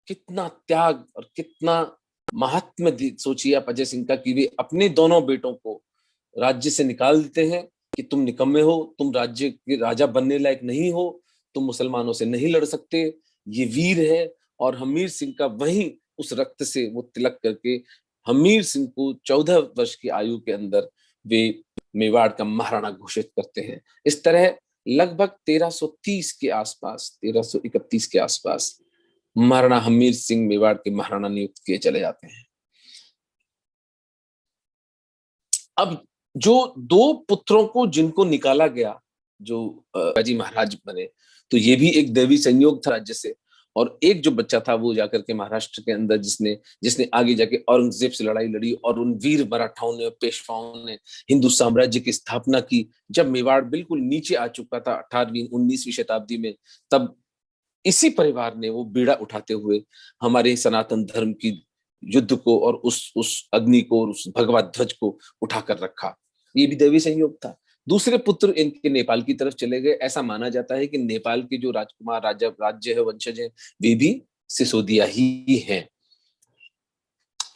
कितना त्याग और कितना महात्म्य सोचिए आप अजय सिंह का, कि वे अपने दोनों बेटों को राज्य से निकाल देते हैं कि तुम निकम्मे हो, तुम राज्य के राजा बनने लायक नहीं हो, तुम मुसलमानों से नहीं लड़ सकते, ये वीर है। और हमीर सिंह का वहीं उस रक्त से वो तिलक करके हमीर सिंह को 14 वर्ष की आयु के अंदर वे मेवाड़ का महाराणा घोषित करते हैं। इस तरह लगभग 1330 के आसपास, 1331 के आसपास महाराणा हमीर सिंह मेवाड़ के महाराणा नियुक्त किए चले जाते हैं। अब जो दो पुत्रों को जिनको निकाला गया, जो शिवाजी महाराज बने, तो ये भी एक दैवी संयोग था राज्य से। और एक जो बच्चा था वो जाकर के महाराष्ट्र के अंदर जिसने जिसने आगे जाके औरंगजेब से लड़ाई लड़ी और उन वीर मराठाओं ने, पेशवाओं ने हिंदू साम्राज्य की स्थापना की। जब मेवाड़ बिल्कुल नीचे आ चुका था 18वीं 19वीं शताब्दी में, तब इसी परिवार ने वो बीड़ा उठाते हुए हमारे सनातन धर्म की युद्ध को और उस अग्नि को और उस भगवा ध्वज को उठाकर रखा। ये भी दैवी संयोग था। दूसरे पुत्र इनके नेपाल की तरफ चले गए। ऐसा माना जाता है कि नेपाल के जो राजकुमार राज्य है, वंशज है, वे भी सिसोदिया ही हैं।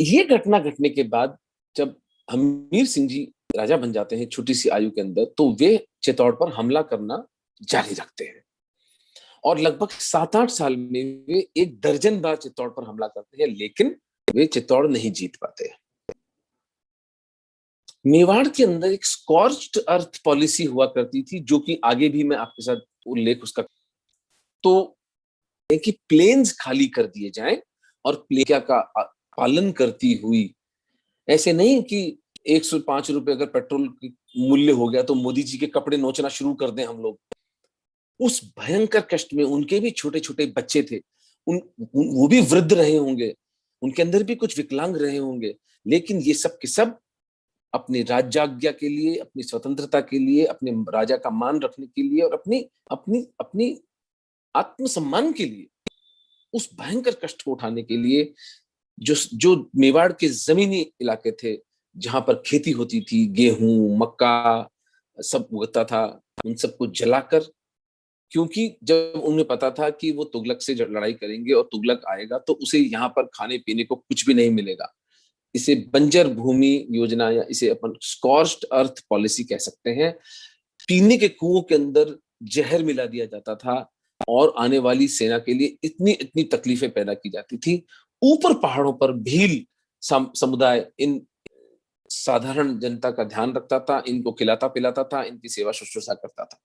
ये घटना घटने के बाद जब हमीर सिंह जी राजा बन जाते हैं छोटी सी आयु के अंदर, तो वे चित्तौड़ पर हमला करना जारी रखते हैं और लगभग 7-8 साल में वे 1 दर्जन बार चित्तौड़ पर हमला करते हैं, लेकिन वे चित्तौड़ नहीं जीत पाते। मेवाड़ के अंदर एक स्कॉर्च्ड अर्थ पॉलिसी हुआ करती थी, जो कि आगे भी मैं आपके साथ उल्लेख उसका, तो कि प्लेन्स खाली कर दिए जाएं और प्लेन का पालन करती हुई, ऐसे नहीं कि 105 रुपए अगर पेट्रोल मूल्य हो गया तो मोदी जी के कपड़े नोचना शुरू कर दें हम लोग। उस भयंकर कष्ट में उनके भी छोटे छोटे बच्चे थे, वो भी वृद्ध रहे होंगे, उनके अंदर भी कुछ विकलांग रहे होंगे, लेकिन ये सब के सब अपनी राज्याज्ञा के लिए, अपनी स्वतंत्रता के लिए, अपने राजा का मान रखने के लिए और अपनी अपनी अपनी आत्मसम्मान के लिए, उस भयंकर कष्ट को उठाने के लिए, जो जो मेवाड़ के जमीनी इलाके थे जहां पर खेती होती थी, गेहूं मक्का सब उगता था, उन सबको जलाकर, क्योंकि जब उन्हें पता था कि वो तुगलक से लड़ाई करेंगे और तुगलक आएगा तो उसे यहाँ पर खाने पीने को कुछ भी नहीं मिलेगा। इसे बंजर भूमि योजना या इसे अपन स्कॉर्च्ड अर्थ पॉलिसी कह सकते हैं। पीने के कुओं के अंदर जहर मिला दिया जाता था और आने वाली सेना के लिए इतनी इतनी तकलीफें पैदा की जाती थी। ऊपर पहाड़ों पर भील समुदाय इन साधारण जनता का ध्यान रखता था, इनको खिलाता पिलाता था, इनकी सेवा शुश्रूषा करता था।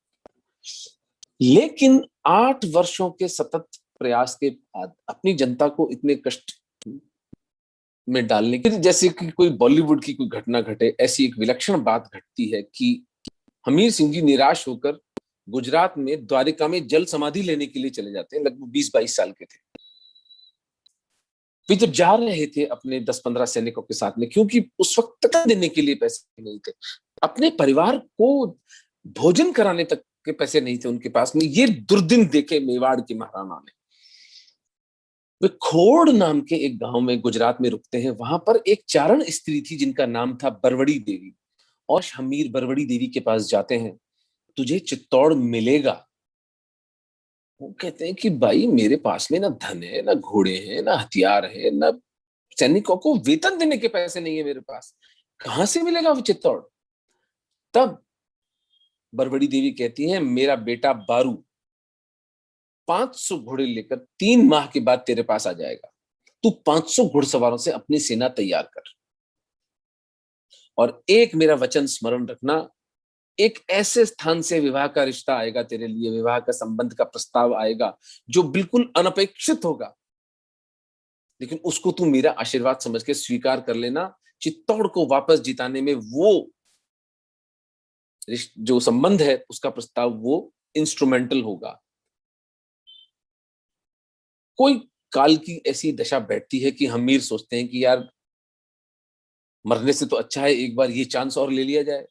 लेकिन 8 वर्षों के सतत प्रयास के बाद अपनी जनता को इतने कष्ट में डालने के, जैसे कि कोई बॉलीवुड की कोई घटना घटे, ऐसी एक विलक्षण बात घटती है कि हमीर सिंह जी निराश होकर गुजरात में द्वारिका में जल समाधि लेने के लिए चले जाते हैं। लगभग 20-22 साल के थे वे जब जा रहे थे अपने 10-15 सैनिकों के साथ में, क्योंकि उस वक्त तक देने के लिए पैसे नहीं थे, अपने परिवार को भोजन कराने तक के पैसे नहीं थे उनके पास में। ये दुर्दिन देखे मेवाड़ के महाराणा ने। वे खोड़ नाम के एक गांव में गुजरात में रुकते हैं। वहां पर एक चारण स्त्री थी जिनका नाम था बरवड़ी देवी, और हमीर बरवड़ी देवी के पास जाते हैं, तुझे चित्तौड़ मिलेगा। वो कहते हैं कि भाई मेरे पास में ना धन है, ना घोड़े हैं, ना हथियार है, ना सैनिकों को वेतन देने के पैसे नहीं है मेरे पास, कहां से मिलेगा वो चित्तौड़। तब बरबड़ी देवी कहती है, मेरा बेटा बारू 500 घोड़े लेकर 3 माह के बाद तेरे पास आ जाएगा, तू 500 घुड़सवारों से अपनी सेना तैयार कर, और एक मेरा वचन स्मरण रखना, एक ऐसे स्थान से विवाह का रिश्ता आएगा तेरे लिए, विवाह का संबंध का प्रस्ताव आएगा जो बिल्कुल अनपेक्षित होगा, लेकिन उसको तू मेरा आशीर्वाद समझ के स्वीकार कर लेना। चित्तौड़ को वापस जिताने में वो जो संबंध है उसका प्रस्ताव वो इंस्ट्रूमेंटल होगा। कोई काल की ऐसी दशा बैठती है कि हमीर सोचते हैं कि यार मरने से तो अच्छा है एक बार ये चांस और ले लिया जाए,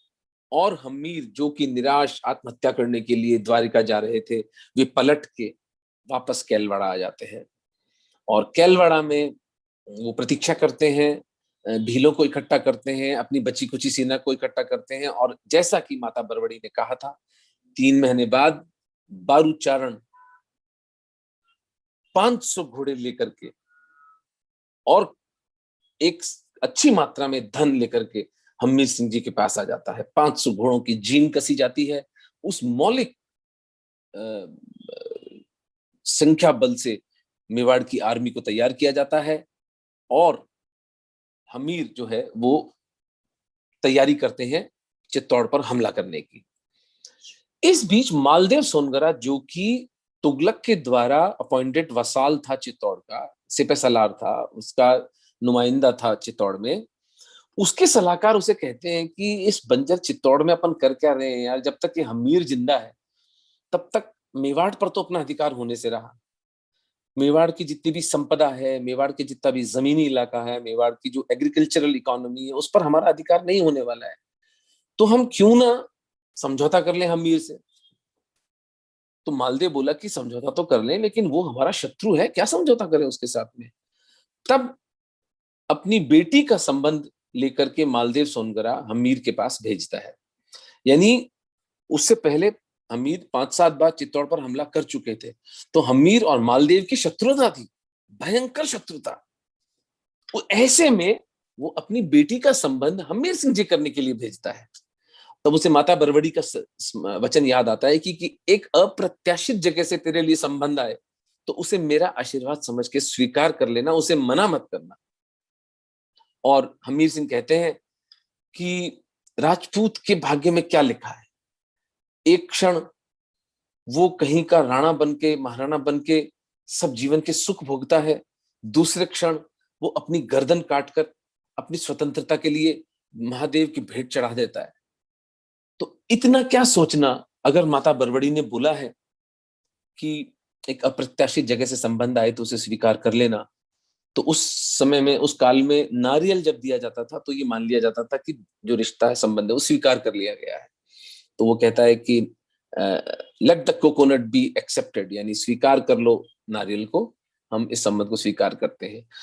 और हमीर जो कि निराश आत्महत्या करने के लिए द्वारिका जा रहे थे, वे पलट के वापस कैलवाड़ा आ जाते हैं और कैलवाड़ा में वो प्रतीक्षा करते हैं, भीलों को इकट्ठा करते हैं, अपनी बची कुची सेना को इकट्ठा करते हैं, और जैसा कि माता बरवड़ी ने कहा था, 3 महीने बाद बारूचारण 500 घोड़े लेकर के और एक अच्छी मात्रा में धन लेकर के हमीर सिंह जी के पास आ जाता है। 500 घोड़ों की जीन कसी जाती है। उस मौलिक संख्या बल से मेवाड़ की आर्मी को तैयार किया जाता है और हमीर जो है वो तैयारी करते हैं चित्तौड़ पर हमला करने की। इस बीच मालदेव सोनगरा, जो कि तुगलक के द्वारा अपॉइंटेड वसाल था चित्तौड़ का, सिपह सलार था, उसका नुमाइंदा था चित्तौड़ में, उसके सलाहकार उसे कहते हैं कि इस बंजर चित्तौड़ में अपन कर क्या रहे हैं यार, जब तक ये हमीर जिंदा है तब तक मेवाड़ पर तो अपना अधिकार होने से रहा। मेवाड़ की जितनी भी संपदा है, मेवाड़ के जितना भी जमीनी इलाका है, मेवाड़ की जो एग्रीकल्चरल इकोनॉमी है, उस पर हमारा अधिकार नहीं होने वाला है। तो हम क्यों ना समझौता कर लें हमीर से। तो मालदेव बोला कि समझौता तो कर लें, लेकिन वो हमारा शत्रु है, क्या समझौता करें उसके साथ में। तब अपनी बेटी का संबंध लेकर के मालदेव सोनगरा हमीर के पास भेजता है। यानी उससे पहले हमीर 5-7 बार चित्तौड़ पर हमला कर चुके थे। तो हमीर और मालदेव की शत्रुता थी, भयंकर शत्रुता। ऐसे में वो अपनी बेटी का संबंध हमीर सिंह जी करने के लिए भेजता है। तब उसे माता बरवड़ी का वचन याद आता है कि एक अप्रत्याशित जगह से तेरे लिए संबंध आए तो उसे मेरा आशीर्वाद समझ के स्वीकार कर लेना, उसे मना मत करना। और हमीर सिंह कहते हैं कि राजपूत के भाग्य में क्या लिखा है, एक क्षण वो कहीं का राणा बन के, महाराणा बन के सब जीवन के सुख भोगता है, दूसरे क्षण वो अपनी गर्दन काटकर अपनी स्वतंत्रता के लिए महादेव की भेंट चढ़ा देता है। तो इतना क्या सोचना, अगर माता बरवड़ी ने बोला है कि एक अप्रत्याशित जगह से संबंध आए तो उसे स्वीकार कर लेना, तो उस समय में, उस काल में नारियल जब दिया जाता था तो ये मान लिया जाता था कि जो रिश्ता है, संबंध है, वो स्वीकार कर लिया गया है। तो वो कहता है कि let the coconut be accepted, यानी स्वीकार कर लो नारियल को, हम इस संबंध को स्वीकार करते हैं।